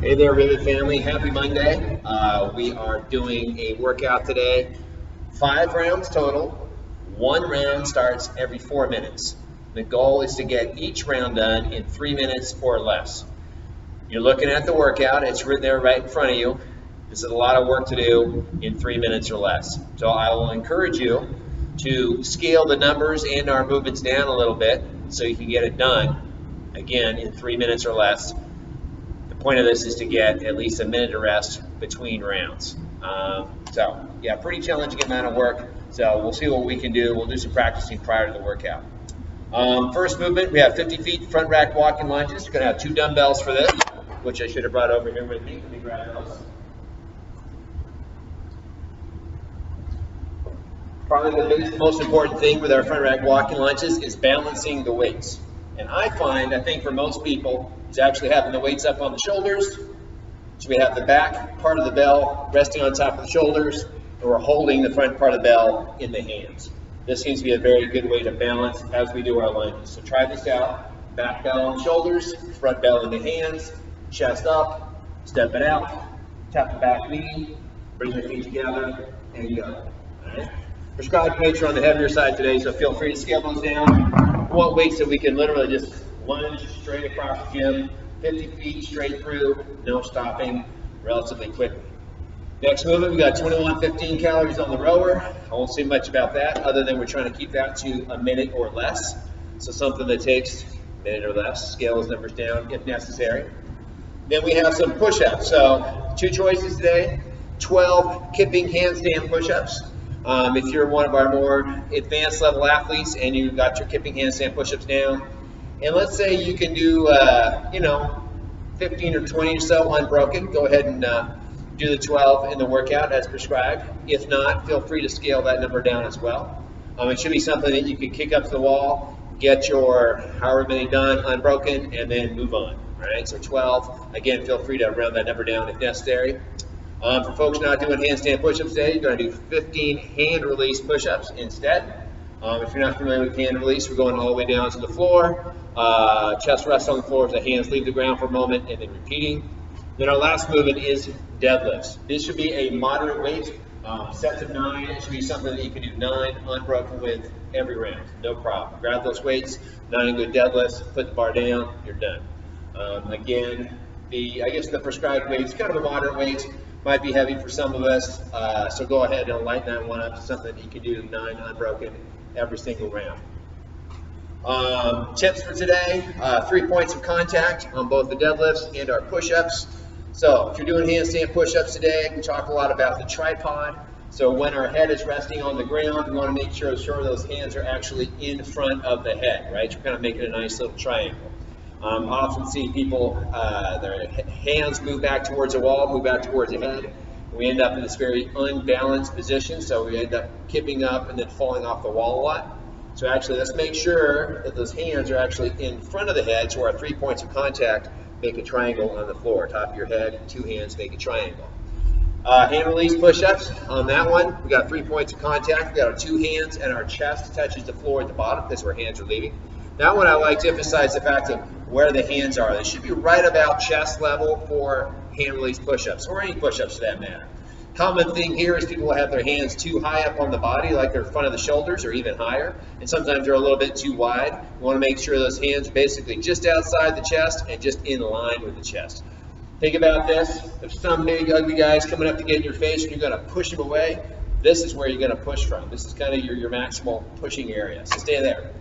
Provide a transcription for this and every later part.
Hey there, Rivet family. Happy Monday. We are doing a workout today. 5 rounds total. 1 round starts every 4 minutes. The goal is to get each round done in 3 minutes or less. You're looking at the workout. It's written there right in front of you. This is a lot of work to do in 3 minutes or less. So I will encourage you to scale the numbers and our movements down a little bit so you can get it done, again, in 3 minutes or less. The point of this is to get at least a minute of rest between rounds. Yeah, pretty challenging amount of work. So we'll see what we can do. We'll do some practicing prior to the workout. First movement, we have 50 feet front rack walking lunges. You're going to have 2 dumbbells for this, which I should have brought over here with me. Let me grab those. Probably the biggest, most important thing with our front rack walking lunges is balancing the weights. And I think for most people, is actually having the weights up on the shoulders. So we have the back part of the bell resting on top of the shoulders, and we're holding the front part of the bell in the hands. This seems to be a very good way to balance as we do our lunges. So try this out. Back bell on the shoulders, front bell in the hands, chest up, step it out, tap the back knee, bring the feet together, and go. All right? Prescribed weights are on the heavier side today, so feel free to scale those down. We want weights that we can literally just lunge straight across the gym, 50 feet straight through, no stopping, relatively quickly. Next movement, we got 21-15 calories on the rower. I won't say much about that other than we're trying to keep that to a minute or less. So something that takes a minute or less, scale those numbers down if necessary. Then we have some push-ups. So 2 choices today, 12 kipping handstand push-ups. If you're one of our more advanced level athletes and you got your kipping handstand push-ups down, and let's say you can do, 15 or 20 or so unbroken, go ahead and do the 12 in the workout as prescribed. If not, feel free to scale that number down as well. It should be something that you can kick up to the wall, get your however many done unbroken, and then move on. All right, so 12. Again, feel free to round that number down if necessary. For folks not doing handstand push-ups today, you're going to do 15 hand release push-ups instead. If you're not familiar with hand release, we're going all the way down to the floor. Chest rests on the floor as the hands leave the ground for a moment, and then repeating. Then our last movement is deadlifts. This should be a moderate weight, sets of 9. It should be something that you can do 9 unbroken with every round, no problem. Grab those weights, 9 good deadlifts, put the bar down, you're done. Again, the prescribed weight is kind of a moderate weight. Might be heavy for some of us, so go ahead and lighten that one up to something that you can do 9 unbroken every single round. Tips for today, 3 points of contact on both the deadlifts and our push-ups. So if you're doing handstand push-ups today, we talk a lot about the tripod. So when our head is resting on the ground, we want to make sure those hands are actually in front of the head, right? You're kind of making a nice little triangle. I often see people, their hands move back towards the wall, move back towards the head. We end up in this very unbalanced position, so we end up kipping up and then falling off the wall a lot. So actually, let's make sure that those hands are actually in front of the head, so our 3 points of contact make a triangle on the floor. Top of your head, 2 hands make a triangle. Hand release push-ups. On that one, we got 3 points of contact. We got our 2 hands and our chest touches the floor at the bottom. That's where hands are leaving. That one I like to emphasize the fact of where the hands are. They should be right about chest level for hand release push-ups, or any push-ups for that matter. Common thing here is people have their hands too high up on the body, like they're in front of the shoulders or even higher, and sometimes they're a little bit too wide. You want to make sure those hands are basically just outside the chest and just in line with the chest. Think about this. If some big ugly guy's coming up to get in your face and you're going to push him away, this is where you're going to push from. This is kind of your maximal pushing area, so stay there.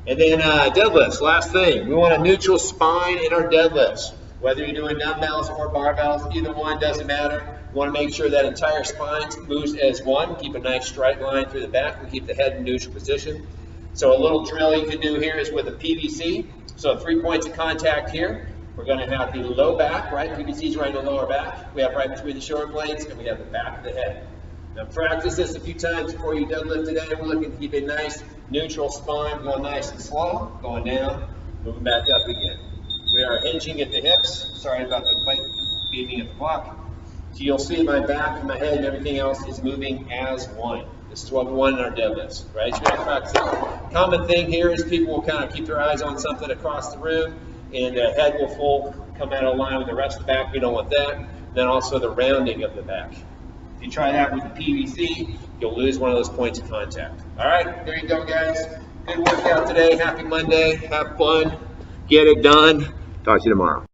And then deadlifts, last thing. We want a neutral spine in our deadlifts. Whether you're doing dumbbells or barbells, either one doesn't matter. We want to make sure that entire spine moves as one. Keep a nice straight line through the back. We keep the head in neutral position. So a little drill you can do here is with a PVC. So 3 points of contact here. We're going to have the low back, right? PVC is right in the lower back. We have right between the shoulder blades, and we have the back of the head. Now practice this a few times before you deadlift today. We're looking to keep a nice neutral spine, going nice and slow, going down, moving back up again. We are hinging at the hips. Sorry about the plate beating at the block. So you'll see my back, my head, and everything else is moving as one. This is what we want in our deadlifts, right? So we're going to practice. Common thing here is people will kind of keep their eyes on something across the room, and the head will come out of line with the rest of the back. We don't want that. Then also the rounding of the back. If you try that with the PVC, you'll lose one of those points of contact. All right, there you go, guys. Good workout today. Happy Monday. Have fun. Get it done. Talk to you tomorrow.